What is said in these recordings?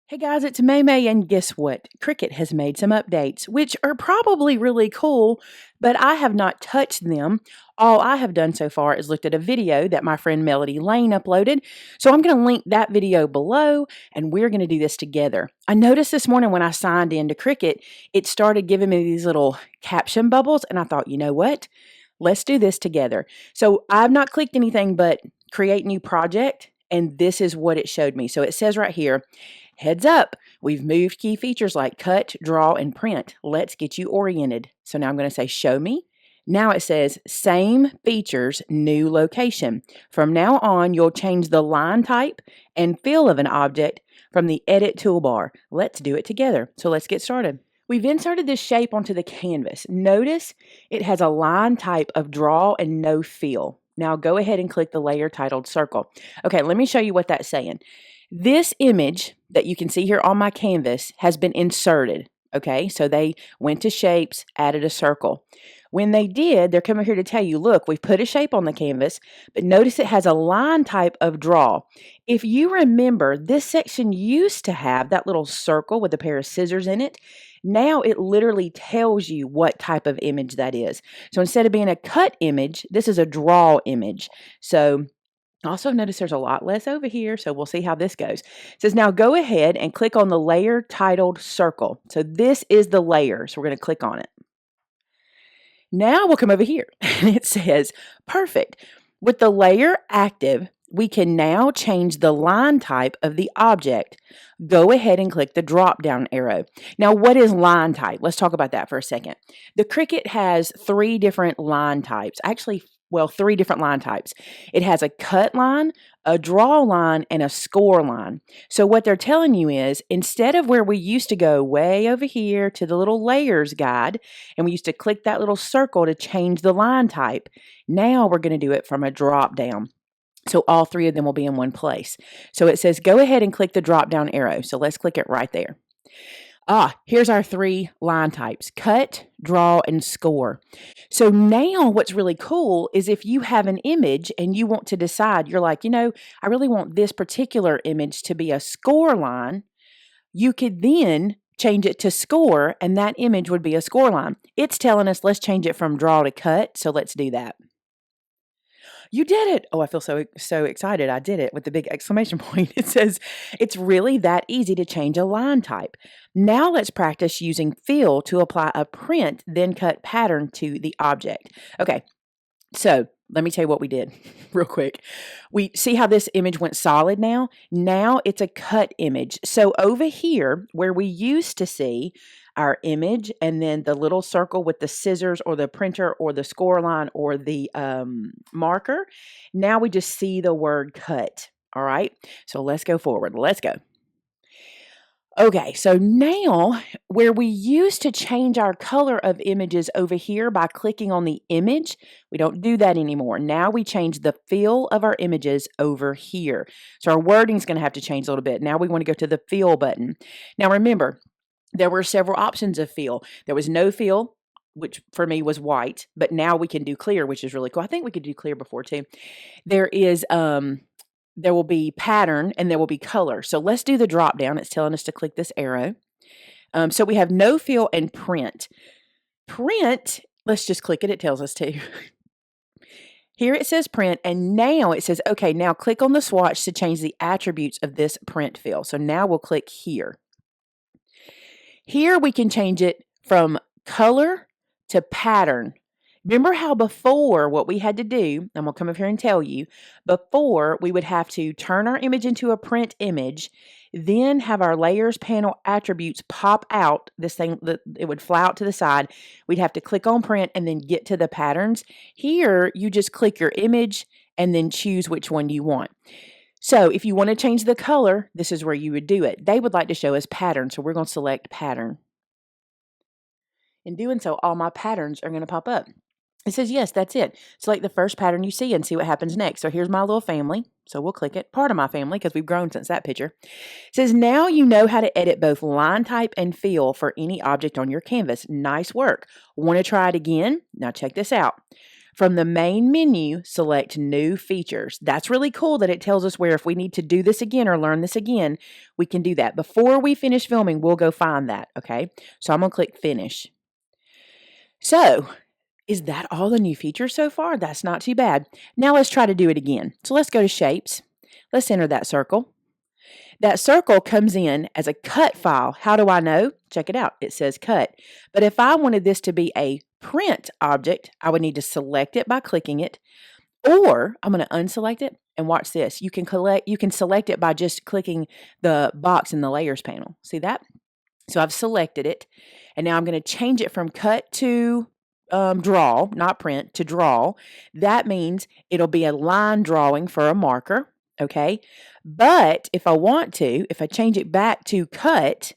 Hey guys, it's Maymay, and guess what? Cricut has made some updates, which are probably really cool, but I have not touched them. All I have done so far is looked at a video that my friend Melody Lane uploaded, so I'm going to link that video below, and we're going to do this together. I noticed this morning when I signed into Cricut, it started giving me these little caption bubbles, and I thought, you know what? Let's do this together. So I've not clicked anything but create new project, and this is what it showed me. So it says right here, heads up, we've moved key features like cut, draw, and print. Let's get you oriented. So now I'm going to say show me. Now it says same features, new location. From now on, you'll change the line type and feel of an object from the edit toolbar. Let's do it together. So let's get started. We've inserted this shape onto the canvas. Notice it has a line type of draw and no fill. Now go ahead and click the layer titled circle. Okay, let me show you what that's saying. This image that you can see here on my canvas has been inserted. Okay, so they went to shapes, added a circle. When they did, they're coming here to tell you, look, we've put a shape on the canvas, but notice it has a line type of draw. If you remember, this section used to have that little circle with a pair of scissors in it. Now it literally tells you what type of image that is. So instead of being a cut image, this is a draw image. So also notice there's a lot less over here, so we'll see how this goes. It says now go ahead and click on the layer titled circle. So this is the layer, so we're going to click on it. Now we'll come over here and it says perfect. With the layer active, we can now change the line type of the object. Go ahead and click the drop down arrow. Now, what is line type? Let's talk about that for a second. The Cricut has three different line types. Actually, well, three different line types. It has a cut line, a draw line, and a score line. So what they're telling you is, instead of where we used to go way over here to the little layers guide, and we used to click that little circle to change the line type, now we're going to do it from a drop down. So all three of them will be in one place. So it says, go ahead and click the drop down arrow. So let's click it right there. Here's our three line types: cut, draw, and score. So now what's really cool is if you have an image and you want to decide, you're like, I really want this particular image to be a score line, you could then change it to score, and that image would be a score line. It's telling us, let's change it from draw to cut, so let's do that. You did it. Oh, I feel so excited. I did it with the big exclamation point. It says it's really that easy to change a line type. Now let's practice using fill to apply a print, then cut pattern to the object. Okay, so let me tell you what we did real quick. We see how this image went solid now? Now it's a cut image. So over here where we used to see our image and then the little circle with the scissors or the printer or the score line or the marker, now we just see the word cut. All right, so let's go forward. Let's go. Okay, so now where we used to change our color of images over here by clicking on the image, we don't do that anymore. Now we change the fill of our images over here. So our wording is going to have to change a little bit. Now we want to go to the fill button. Now remember, there were several options of fill. There was no fill, which for me was white, but now we can do clear, which is really cool. I think we could do clear before too. There will be pattern and there will be color. So let's do the drop down. It's telling us to click this arrow. So we have no fill and print. Print, let's just click it. It tells us to. Here it says print, and now it says, okay, now click on the swatch to change the attributes of this print fill. So now we'll click here. Here we can change it from color to pattern. Remember how before what we had to do, I'm going to come up here and tell you, before we would have to turn our image into a print image, then have our layers panel attributes pop out, this thing, it would fly out to the side. We'd have to click on print and then get to the patterns. Here, you just click your image and then choose which one you want. So if you want to change the color, this is where you would do it. They would like to show us pattern, so we're going to select pattern. In doing so, all my patterns are going to pop up. It says, yes, that's it. Select the first pattern you see and see what happens next. So here's my little family. So we'll click it. Part of my family, because we've grown since that picture. It says, now you know how to edit both line type and fill for any object on your canvas. Nice work. Want to try it again? Now check this out. From the main menu, select New Features. That's really cool that it tells us where if we need to do this again or learn this again, we can do that. Before we finish filming, we'll go find that, okay? So I'm going to click Finish. So, is that all the new features so far? That's not too bad. Now let's try to do it again. So let's go to Shapes. Let's enter that circle. That circle comes in as a cut file. How do I know? Check it out. It says cut. But if I wanted this to be a print object, I would need to select it by clicking it, or I'm going to unselect it and watch this. You can select it by just clicking the box in the layers panel. See that? So I've selected it, and now I'm going to change it from cut to draw, not print, to draw. That means it'll be a line drawing for a marker, okay? But if I want to, if I change it back to cut,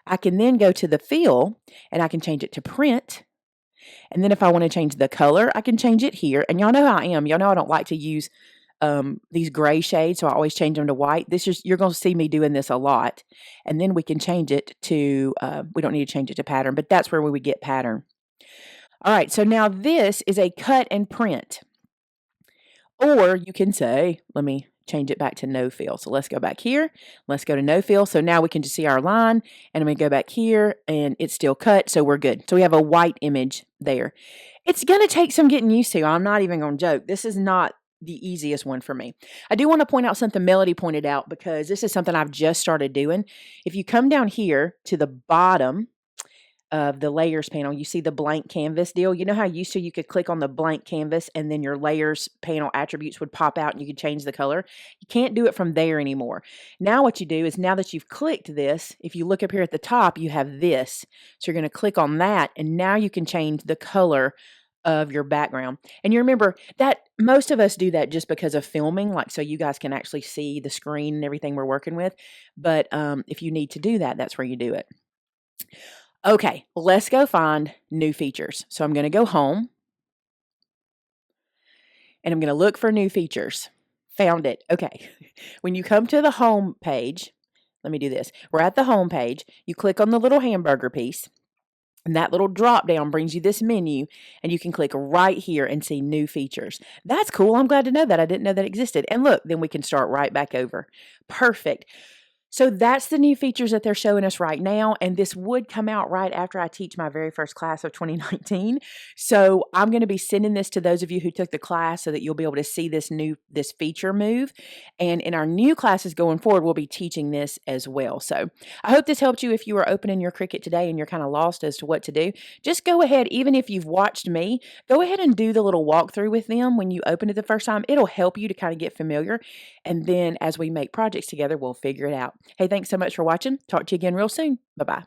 I can then go to the fill, and I can change it to print. And then if I want to change the color, I can change it here. And y'all know how I am. Y'all know I don't like to use these gray shades, so I always change them to white. You're going to see me doing this a lot. And then we can change it to, we don't need to change it to pattern, but that's where we would get pattern. All right, so now this is a cut and print. Or you can say, let me change it back to no fill. So let's go back here. Let's go to no fill. So now we can just see our line, and I'm going to go back here, and it's still cut, so we're good. So we have a white image there. It's going to take some getting used to. I'm not even going to joke. This is not the easiest one for me. I do want to point out something Melody pointed out, because this is something I've just started doing. If you come down here to the bottom of the layers panel, you see the blank canvas deal. You know how used to you could click on the blank canvas and then your layers panel attributes would pop out and you could change the color? You can't do it from there anymore. Now what you do is, now that you've clicked this, if you look up here at the top, you have this. So you're going to click on that, and now you can change the color of your background. And you remember that most of us do that just because of filming, like so you guys can actually see the screen and everything we're working with. But if you need to do that, that's where you do it. Okay, let's go find new features. So I'm going to go home, and I'm going to look for new features. Found it. Okay. When you come to the home page, let me do this. We're at the home page. You click on the little hamburger piece, and that little drop down brings you this menu, and you can click right here and see new features. That's cool. I'm glad to know that. I didn't know that existed. And look, then we can start right back over. Perfect. So that's the new features that they're showing us right now, and this would come out right after I teach my very first class of 2019. So I'm going to be sending this to those of you who took the class so that you'll be able to see this feature move. And in our new classes going forward, we'll be teaching this as well. So I hope this helped you if you are opening your Cricut today and you're kind of lost as to what to do. Just go ahead, even if you've watched me, go ahead and do the little walkthrough with them when you open it the first time. It'll help you to kind of get familiar. And then as we make projects together, we'll figure it out. Hey, thanks so much for watching. Talk to you again real soon. Bye-bye.